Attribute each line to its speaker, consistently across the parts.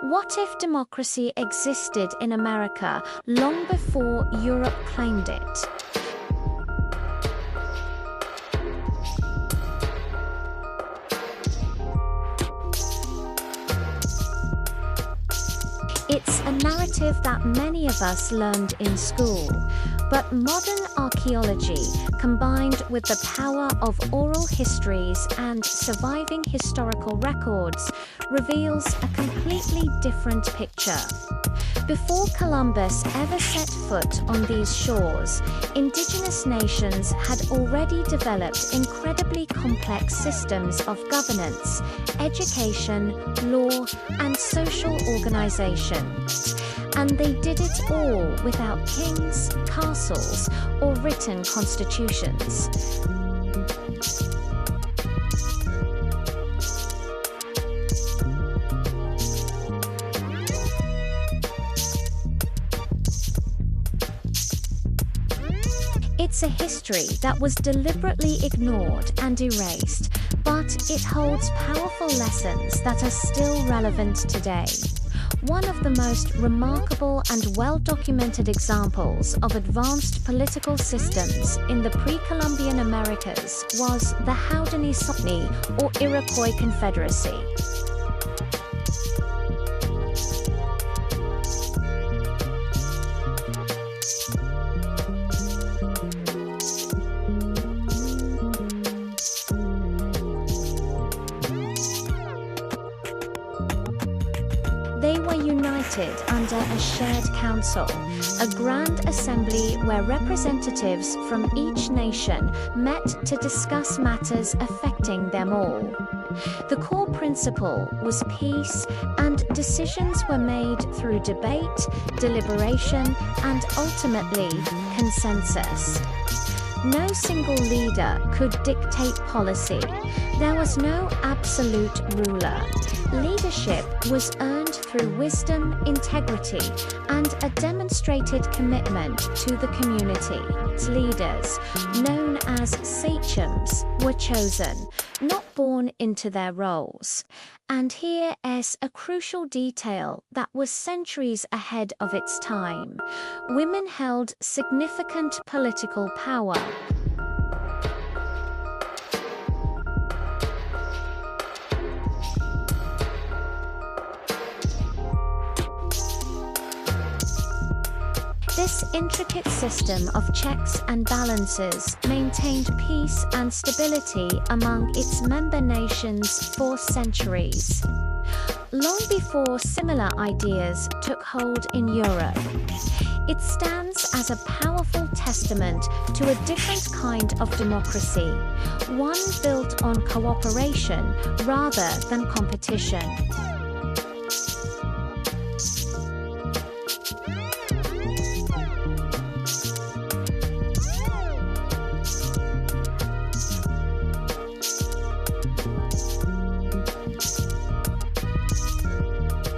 Speaker 1: What if democracy existed in America long before Europe claimed it? It's a narrative that many of us learned in school, but modern archaeology, combined with the power of oral histories and surviving historical records, reveals a completely different picture. Before Columbus ever set foot on these shores, indigenous nations had already developed incredibly complex systems of governance, education, law, and social organization. And they did it all without kings, castles, or written constitutions. It's a history that was deliberately ignored and erased, but it holds powerful lessons that are still relevant today. One of the most remarkable and well-documented examples of advanced political systems in the pre-Columbian Americas was the Haudenosaunee or Iroquois Confederacy. They were united under a shared council, a grand assembly where representatives from each nation met to discuss matters affecting them all. The core principle was peace, and decisions were made through debate, deliberation, and ultimately, consensus. No single leader could dictate policy. There was no absolute ruler. Leadership was earned through wisdom, integrity, and a demonstrated commitment to the community. Leaders, known as sachems, were chosen, not born into their roles. And here is a crucial detail that was centuries ahead of its time. Women held significant political power. This intricate system of checks and balances maintained peace and stability among its member nations for centuries. Long before similar ideas took hold in Europe, it stands as a powerful testament to a different kind of democracy, one built on cooperation rather than competition.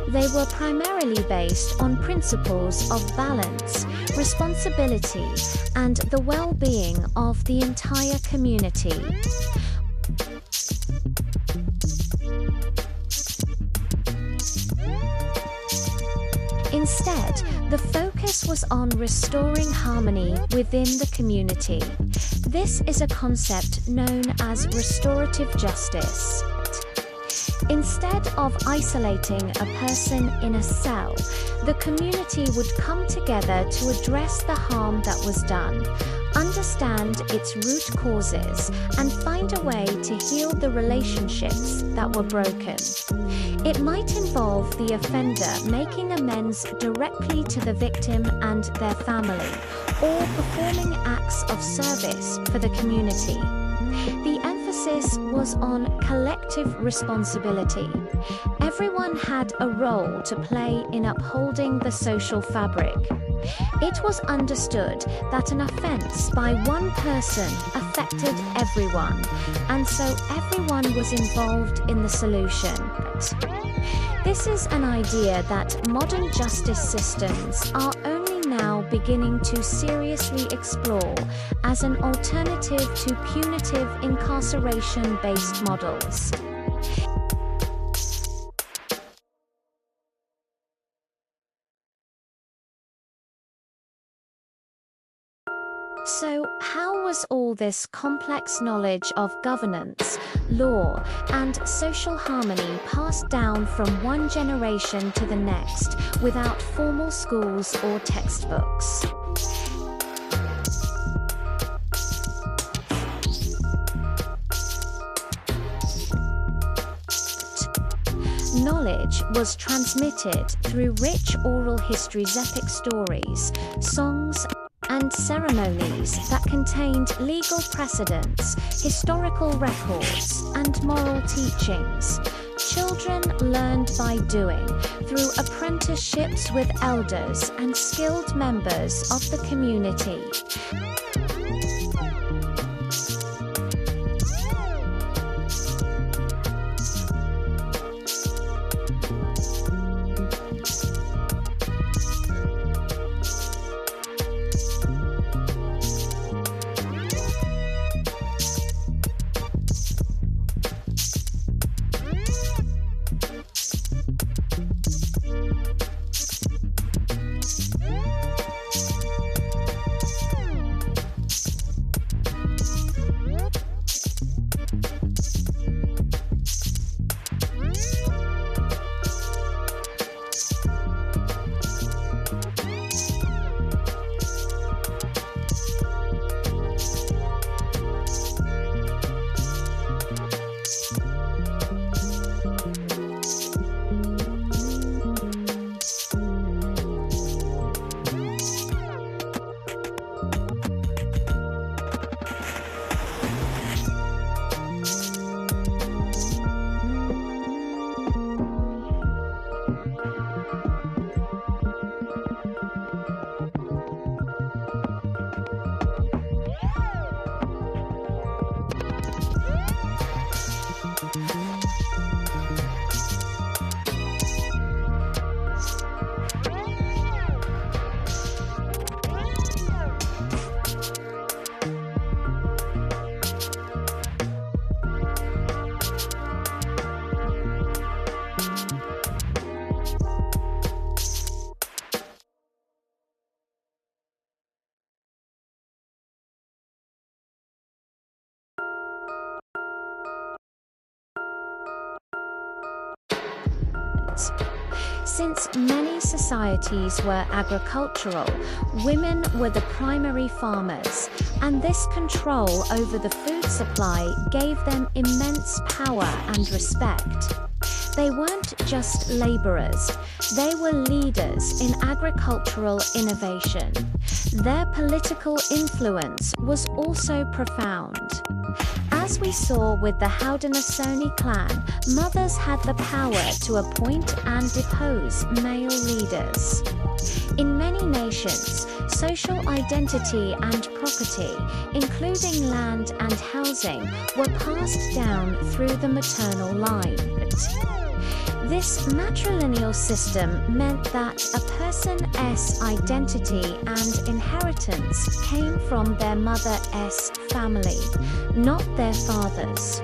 Speaker 1: They were primarily based on principles of balance, responsibility, and the well-being of the entire community. Instead, the focus was on restoring harmony within the community. This is a concept known as restorative justice. Instead of isolating a person in a cell, the community would come together to address the harm that was done, understand its root causes, and find a way to heal the relationships that were broken. It might involve the offender making amends directly to the victim and their family, or performing acts of service for the community. The emphasis was on collective responsibility. Everyone had a role to play in upholding the social fabric. It was understood that an offense by one person affected everyone, and so everyone was involved in the solution. This is an idea that modern justice systems are only now beginning to seriously explore as an alternative to punitive incarceration-based models. So, how was all this complex knowledge of governance, law, and social harmony passed down from one generation to the next without formal schools or textbooks? Knowledge was transmitted through rich oral histories, epic stories, songs, and ceremonies that contained legal precedents, historical records, and moral teachings. Children learned by doing, through apprenticeships with elders and skilled members of the community. Since many societies were agricultural, women were the primary farmers, and this control over the food supply gave them immense power and respect. They weren't just laborers, they were leaders in agricultural innovation. Their political influence was also profound. As we saw with the Haudenosaunee clan, mothers had the power to appoint and depose male leaders. In many nations, social identity and property, including land and housing, were passed down through the maternal line. This matrilineal system meant that a person's identity and inheritance came from their mother's family, not their father's.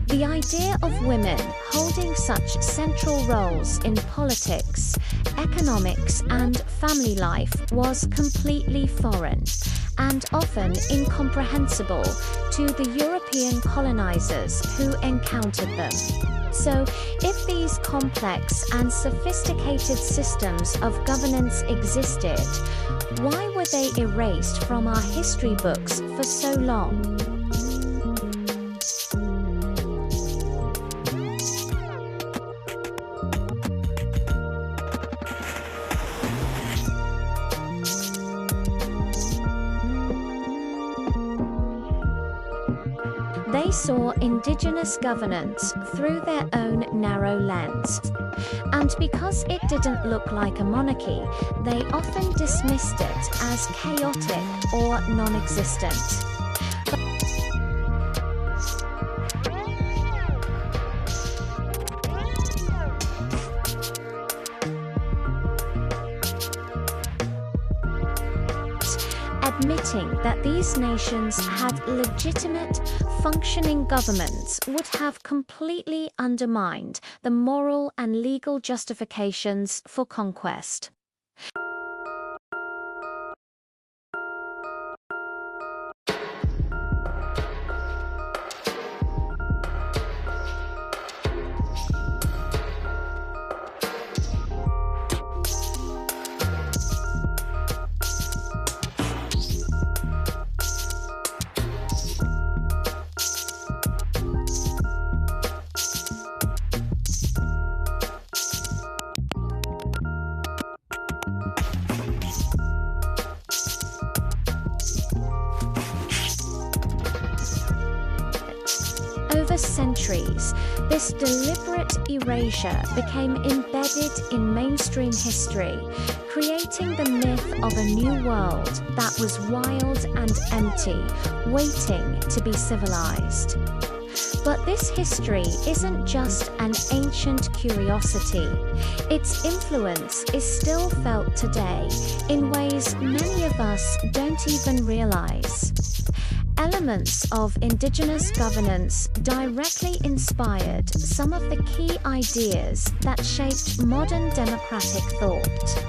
Speaker 1: The idea of women holding such central roles in politics, economics, and family life was completely foreign and often incomprehensible to the European colonizers who encountered them. So, if these complex and sophisticated systems of governance existed, why were they erased from our history books for so long? They saw indigenous governance through their own narrow lens. And because it didn't look like a monarchy, they often dismissed it as chaotic or non-existent. Admitting that these nations had legitimate, functioning governments would have completely undermined the moral and legal justifications for conquest. Over centuries, this deliberate erasure became embedded in mainstream history, creating the myth of a new world that was wild and empty, waiting to be civilized. But this history isn't just an ancient curiosity. Its influence is still felt today in ways many of us don't even realize. Elements of indigenous governance directly inspired some of the key ideas that shaped modern democratic thought.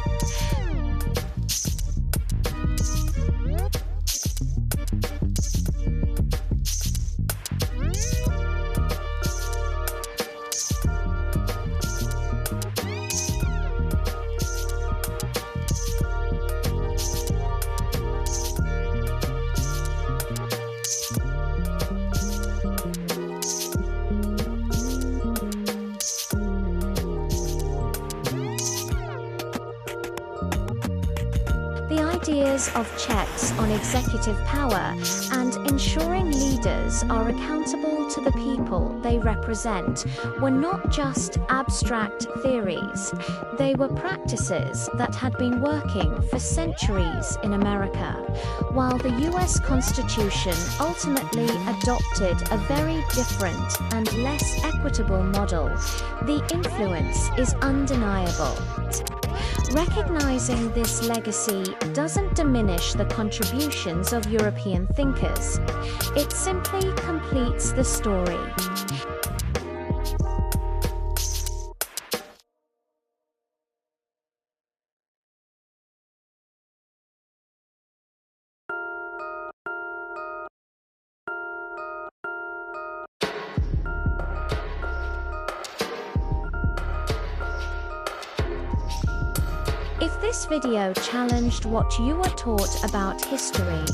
Speaker 1: The ideas of checks on executive power and ensuring leaders are accountable to the people they represent were not just abstract theories. They were practices that had been working for centuries in America. While the US Constitution ultimately adopted a very different and less equitable model, the influence is undeniable. Recognizing this legacy doesn't diminish the contributions of European thinkers. It simply completes the story. If this video challenged what you were taught about history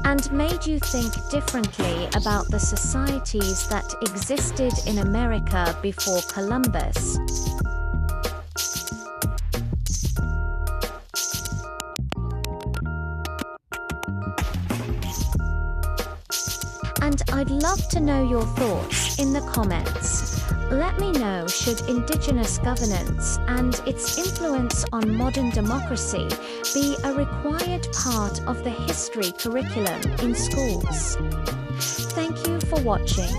Speaker 1: and made you think differently about the societies that existed in America before Columbus, and I'd love to know your thoughts in the comments. Let me know, should indigenous governance and its influence on modern democracy be a required part of the history curriculum in schools? Thank you for watching.